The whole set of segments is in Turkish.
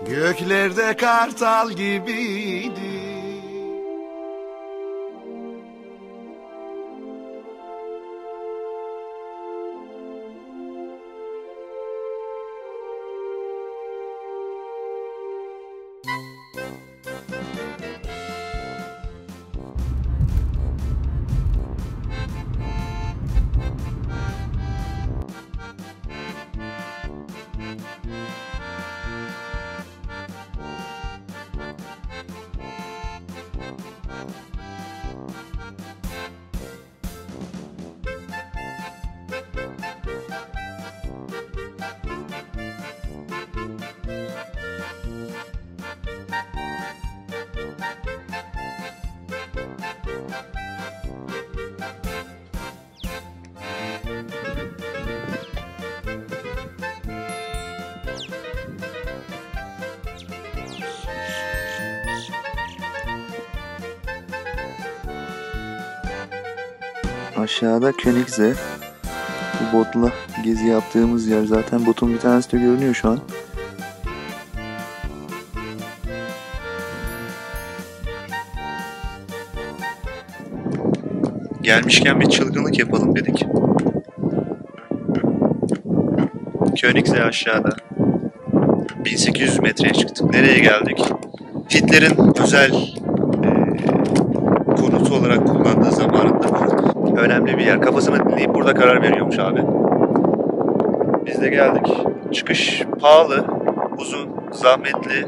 Göklerde kartal gibiydi. Aşağıda Königse. Bu botla gezi yaptığımız yer. Zaten botun bir tanesi de görünüyor şu an. Gelmişken bir çılgınlık yapalım dedik. Königse aşağıda. 1800 metreye çıktık. Nereye geldik? Hitler'in özel konutu olarak kullandığı zamanında önemli bir yer. Kafasını dinleyip burada karar veriyormuş abi. Biz de geldik. Çıkış pahalı, uzun, zahmetli.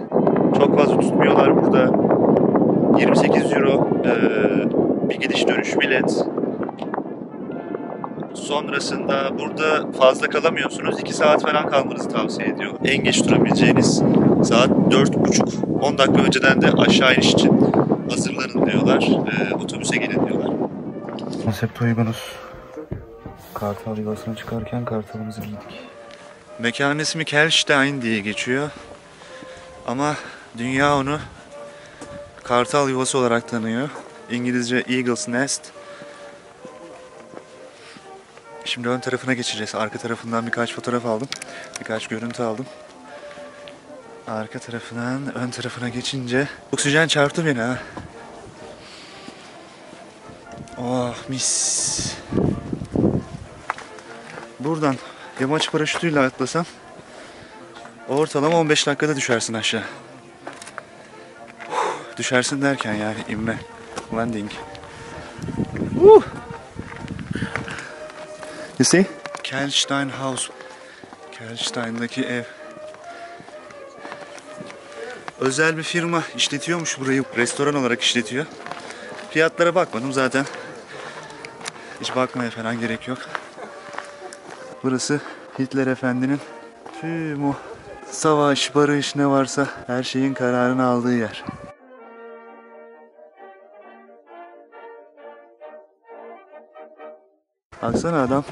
Çok fazla tutmuyorlar burada. 28 euro bir gidiş dönüş bilet. Sonrasında burada fazla kalamıyorsunuz. 2 saat falan kalmanızı tavsiye ediyor. En geç durabileceğiniz saat 4.30. 10 dakika önceden de aşağı iniş için hazırlanın diyorlar. Otobüse gelin diyorlar. Konsept uygunuz. Kartal yuvasına çıkarken kartalımızı giydik. Mekanın ismi Kelstein diye geçiyor. Ama dünya onu kartal yuvası olarak tanıyor. İngilizce Eagle's Nest. Şimdi ön tarafına geçeceğiz. Arka tarafından birkaç fotoğraf aldım. Birkaç görüntü aldım. Arka tarafından ön tarafına geçince oksijen çarptı beni ha. Oh mis. Buradan yamaç paraşütüyle atlasam ortalama 15 dakikada düşersin aşağı. Düşersin derken yani inme. Landing. You see? Kelstein House. Kelstein'daki ev. Özel bir firma işletiyormuş burayı. Restoran olarak işletiyor. Fiyatlara bakmadım zaten. Hiç bakmaya falan gerek yok. Burası Hitler Efendi'nin tüm o savaş, barış ne varsa her şeyin kararını aldığı yer. Baksana adam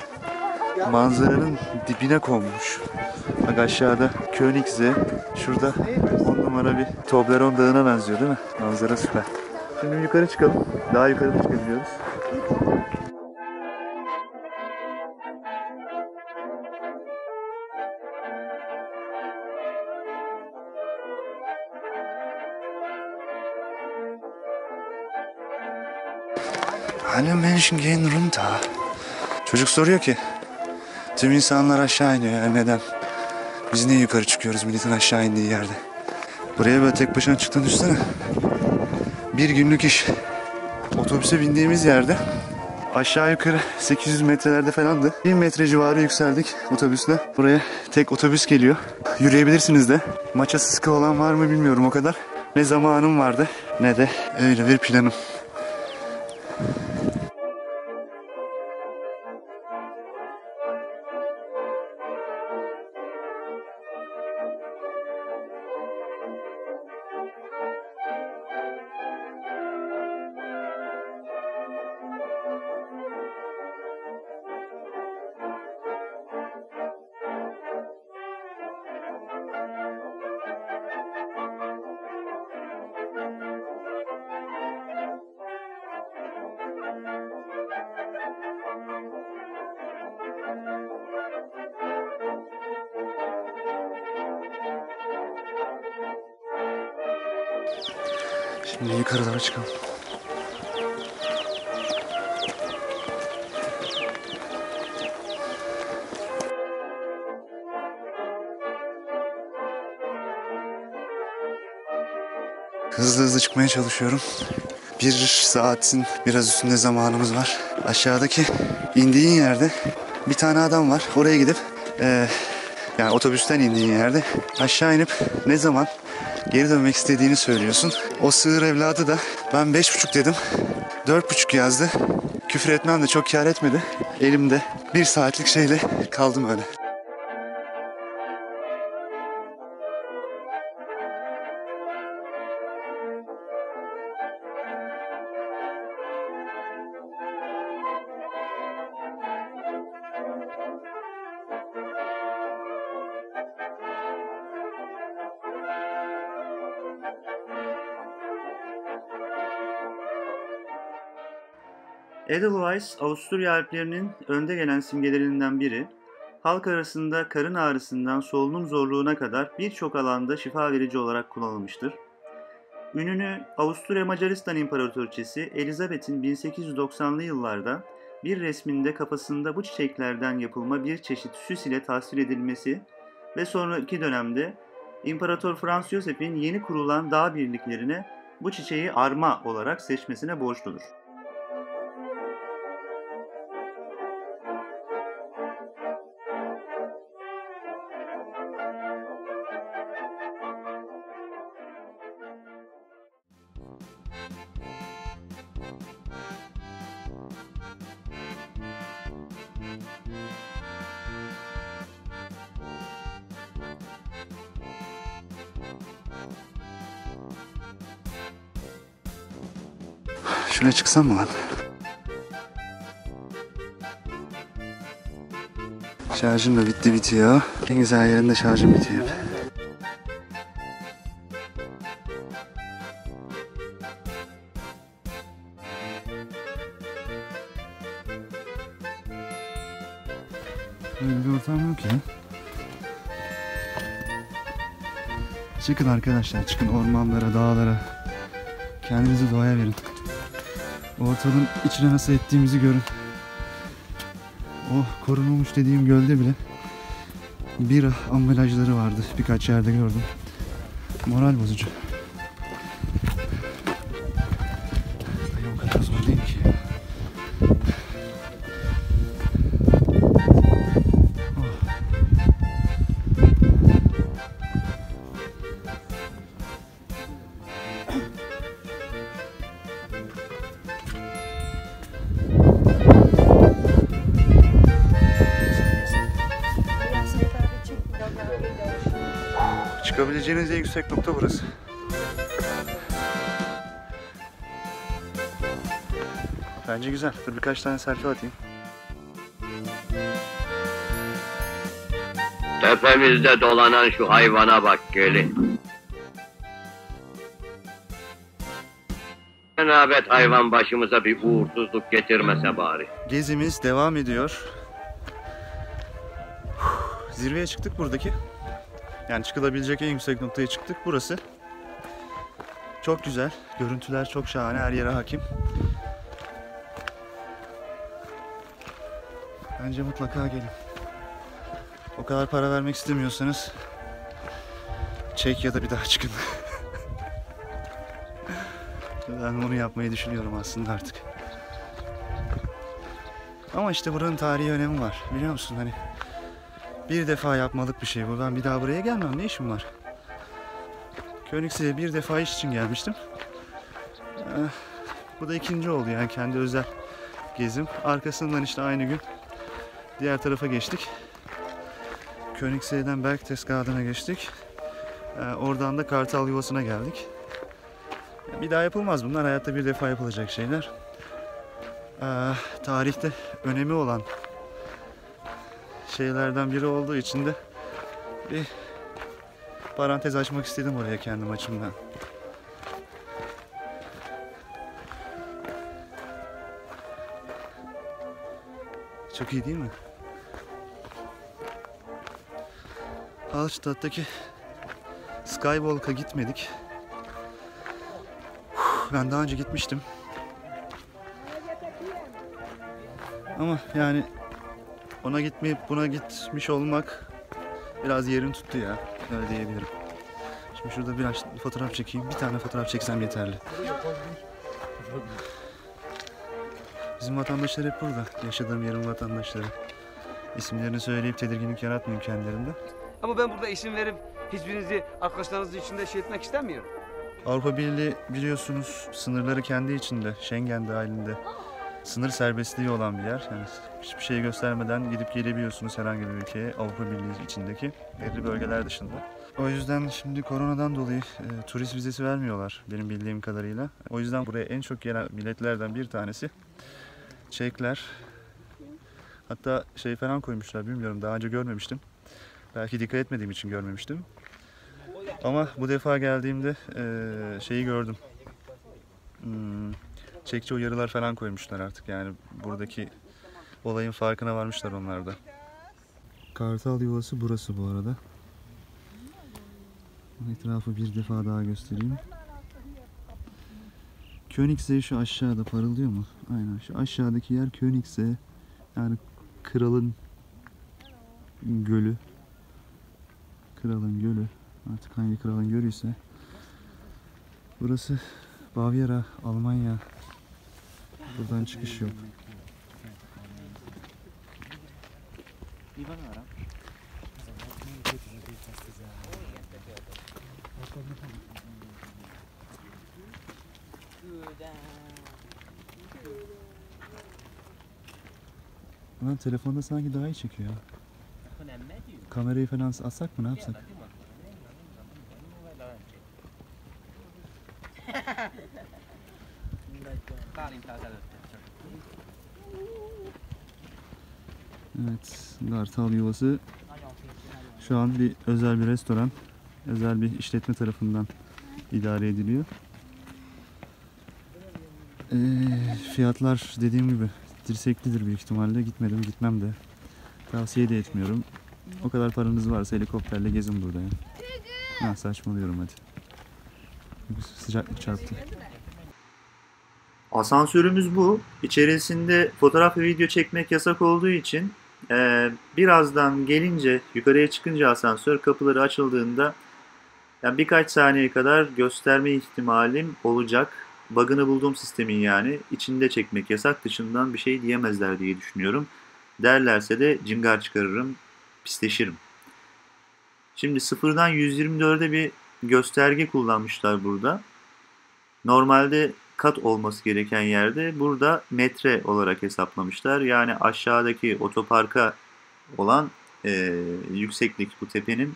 manzaranın dibine konmuş. Bak aşağıda Königse, şurada 10 numara bir Toblerone Dağı'na benziyor değil mi? Manzara süper. Şimdi yukarı çıkalım. Daha yukarı çıkabiliyoruz. Alle Menschen gehen runter. Çocuk soruyor ki tüm insanlar aşağı iniyor yani neden? Biz niye yukarı çıkıyoruz milletin aşağı indiği yerde? Buraya böyle tek başına çıktığını düşünsene. Bir günlük iş. Otobüse bindiğimiz yerde aşağı yukarı 800 metrelerde falandı. 1000 metre civarı yükseldik otobüsle. Buraya tek otobüs geliyor. Yürüyebilirsiniz de. Maça sıkı olan var mı bilmiyorum o kadar. Ne zamanım vardı ne de öyle bir planım. Şimdi yukarı doğru çıkalım. Hızlı hızlı çıkmaya çalışıyorum. 1 saatin biraz üstünde zamanımız var. Aşağıdaki indiğin yerde bir tane adam var. Oraya gidip yani otobüsten indiğin yerde aşağı inip ne zaman geri dönmek istediğini söylüyorsun. O sığır evladı da ben 5,5 dedim. 4,5 yazdı. Küfür etmem de çok kâr etmedi. Elimde 1 saatlik şeyle kaldım öyle. Edelweiss, Avusturya Alplerinin önde gelen simgelerinden biri, halk arasında karın ağrısından solunum zorluğuna kadar birçok alanda şifa verici olarak kullanılmıştır. Ününü Avusturya Macaristan İmparatoriçesi Elizabeth'in 1890'lı yıllarda bir resminde kafasında bu çiçeklerden yapılma bir çeşit süs ile tasvir edilmesi ve sonraki dönemde İmparator Franz Josef'in yeni kurulan dağ birliklerine bu çiçeği arma olarak seçmesine borçludur. Şuraya çıksam mı lan? Şarjım da bitti bitiyor. En güzel yerinde şarjım bitiyor. Böyle bir ortam yok ya. Çıkın arkadaşlar, çıkın ormanlara, dağlara. Kendinizi doğaya verin. Ortalığın içine nasıl ettiğimizi görün. Oh, korunulmuş dediğim gölde bile bira ambalajları vardı. Birkaç yerde gördüm. Moral bozucu. Ay, o kadar zor değil ki. Çıkabileceğiniz en yüksek nokta burası. Bence güzel. Dur birkaç tane selfie atayım. Tepemizde dolanan şu hayvana bak gelin. Cenabet hayvan başımıza bir uğursuzluk getirmese bari. Gezimiz devam ediyor. Zirveye çıktık buradaki. Yani çıkılabilecek en yüksek noktaya çıktık. Burası. Çok güzel. Görüntüler çok şahane. Her yere hakim. Bence mutlaka gelin. O kadar para vermek istemiyorsanız çek ya da bir daha çıkın. Ben onu yapmayı düşünüyorum aslında artık. Ama işte buranın tarihi önemi var. Biliyor musun hani? Bir defa yapmalık bir şey bu. Ben bir daha buraya gelmem. Ne işim var? Königseg'e bir defa iş için gelmiştim. Bu da ikinci oldu yani kendi özel gezim. Arkasından işte aynı gün diğer tarafa geçtik. Königseg'den Berchtesgaden'a geçtik. Oradan da Kartal Yuvası'na geldik. Bir daha yapılmaz bunlar. Hayatta bir defa yapılacak şeyler. Tarihte önemi olan şeylerden biri olduğu için de bir parantez açmak istedim oraya kendim açımdan. Çok iyi değil mi? Hallstatt'taki Skywalk'a gitmedik. Ben daha önce gitmiştim. Ama yani ona gitmeyip buna gitmiş olmak biraz yerini tuttu ya. Öyle diyebilirim. Şimdi şurada biraz fotoğraf çekeyim. Bir tane fotoğraf çeksem yeterli. Bizim vatandaşlar hep burada. Yaşadığım yerin vatandaşları. İsimlerini söyleyip tedirginlik yaratmayayım kendilerinde. Ama ben burada isim verip hiçbirinizi arkadaşlarınızın içinde şey etmek istemiyorum. Avrupa Birliği biliyorsunuz sınırları kendi içinde, Schengen dahilinde sınır serbestliği olan bir yer. Yani hiçbir şey göstermeden gidip gelebiliyorsunuz herhangi bir ülkeye, Avrupa Birliği içindeki belli bölgeler dışında. O yüzden şimdi koronadan dolayı turist vizesi vermiyorlar benim bildiğim kadarıyla. O yüzden buraya en çok gelen milletlerden bir tanesi Çekler. Hatta şey falan koymuşlar, bilmiyorum, daha önce görmemiştim. Belki dikkat etmediğim için görmemiştim. Ama bu defa geldiğimde şeyi gördüm. Çekçi uyarılar falan koymuşlar artık, yani buradaki olayın farkına varmışlar onlar da. Kartal yuvası burası bu arada. Etrafı bir defa daha göstereyim. Königse şu aşağıda parıldıyor mu? Aynen, şu aşağıdaki yer Königse, yani kralın gölü. Kralın gölü. Artık hangi kralın gölüyse. Burası Bavyera, Almanya. Buradan çıkış yok. Ulan telefonda sanki daha iyi çekiyor ya. Kamerayı falan atsak mı, ne yapsak? Evet, Kartal Yuvası şu an bir özel bir restoran, özel bir işletme tarafından idare ediliyor. Fiyatlar dediğim gibi dirseklidir büyük ihtimalle. Gitmedim, gitmem de. Tavsiye de etmiyorum. O kadar paranız varsa helikopterle gezin burada ya. Ha, saçmalıyorum hadi. Sıcaklık çarptı. Asansörümüz bu. İçerisinde fotoğraf ve video çekmek yasak olduğu için birazdan gelince, yukarıya çıkınca asansör kapıları açıldığında yani birkaç saniye kadar gösterme ihtimalim olacak. Bug'ını bulduğum sistemin yani. İçinde çekmek yasak, dışından bir şey diyemezler diye düşünüyorum. Derlerse de cıngar çıkarırım, pisleşirim. Şimdi 0'dan 124'e bir gösterge kullanmışlar burada. Normalde kat olması gereken yerde burada metre olarak hesaplamışlar. Yani aşağıdaki otoparka olan yükseklik, bu tepenin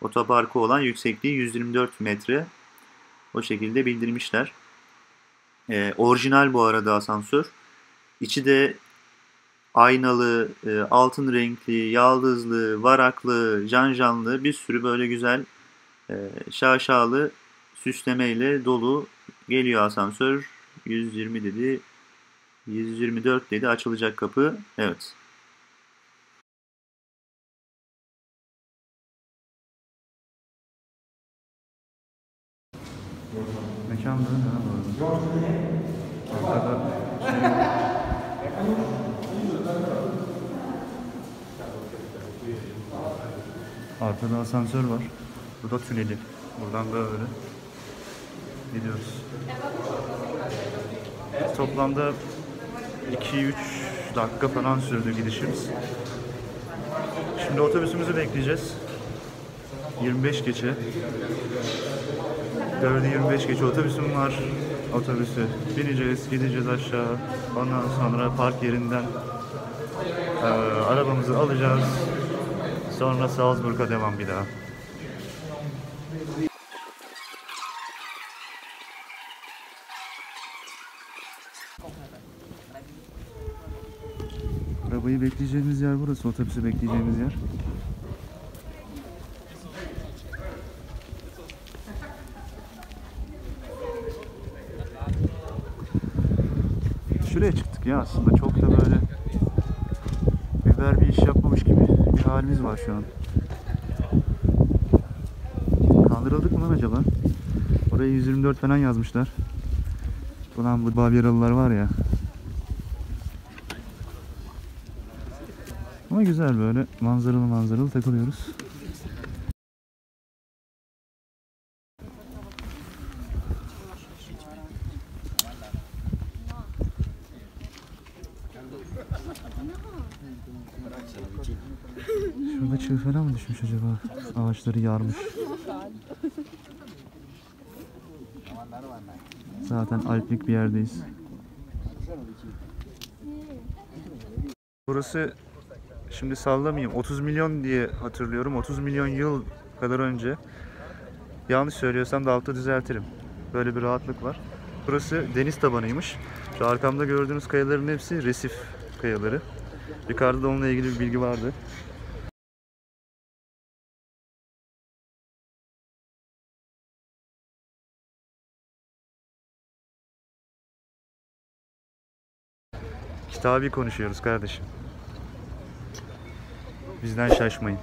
otoparka olan yüksekliği 124 metre. O şekilde bildirmişler. Orijinal bu arada asansör. İçi de aynalı, altın renkli, yaldızlı, varaklı, canlı bir sürü böyle güzel şaşalı süslemeyle dolu geliyor asansör. 120 dedi, 124 dedi, açılacak kapı. Evet. Mekan böyle ha bu arada. Arkada arkada asansör var. Burada tüneli. Buradan böyle gidiyoruz. Toplamda 2-3 dakika falan sürdü gidişimiz. Şimdi otobüsümüzü bekleyeceğiz. 25 geçe. 4'ü 25 geçe otobüsüm var. Otobüsü bineceğiz, gideceğiz aşağı. Ondan sonra park yerinden arabamızı alacağız. Sonra Salzburg'a devam bir daha. Arabayı bekleyeceğimiz yer burası, otobüsü bekleyeceğimiz yer. Şuraya çıktık ya, aslında çok da böyle biber bir iş yapmamış gibi bir halimiz var şu an. Kandırıldık mı lan acaba? Oraya 124 falan yazmışlar. Ulan bu Bavyeralılar var ya. Ama güzel, böyle manzaralı takılıyoruz. Şurada çığ falan mı düşmüş acaba? Ağaçları yarmış. Zaten alplik bir yerdeyiz. Burası, şimdi sallamayayım, 30 milyon diye hatırlıyorum. 30 milyon yıl kadar önce. Yanlış söylüyorsam da altta düzeltirim. Böyle bir rahatlık var. Burası deniz tabanıymış. Şu arkamda gördüğünüz kayaların hepsi resif kayaları. Yukarıda da onunla ilgili bir bilgi vardı. Kitabi konuşuyoruz kardeşim. Bizden şaşmayın.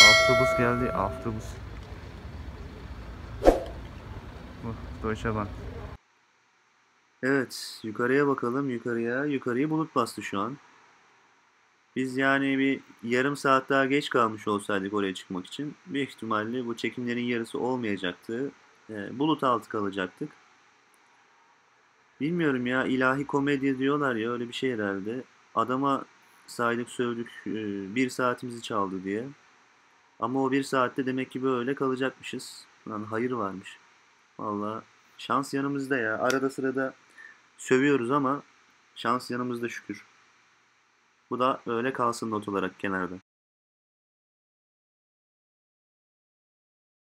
Autobus geldi, autobus. Deutsche Bahn. Evet, yukarıya bakalım, yukarıya. Yukarıyı bulut bastı şu an. Biz yani bir yarım saat daha geç kalmış olsaydık oraya çıkmak için, büyük ihtimalle bu çekimlerin yarısı olmayacaktı. Bulut altı kalacaktık. Bilmiyorum ya, ilahi komedya diyorlar ya, öyle bir şey herhalde. Adama saydık sövdük, bir saatimizi çaldı diye. Ama o bir saatte demek ki böyle kalacakmışız. Lan hayır varmış. Vallahi şans yanımızda ya. Arada sırada sövüyoruz ama şans yanımızda şükür. Bu da öyle kalsın not olarak kenarda.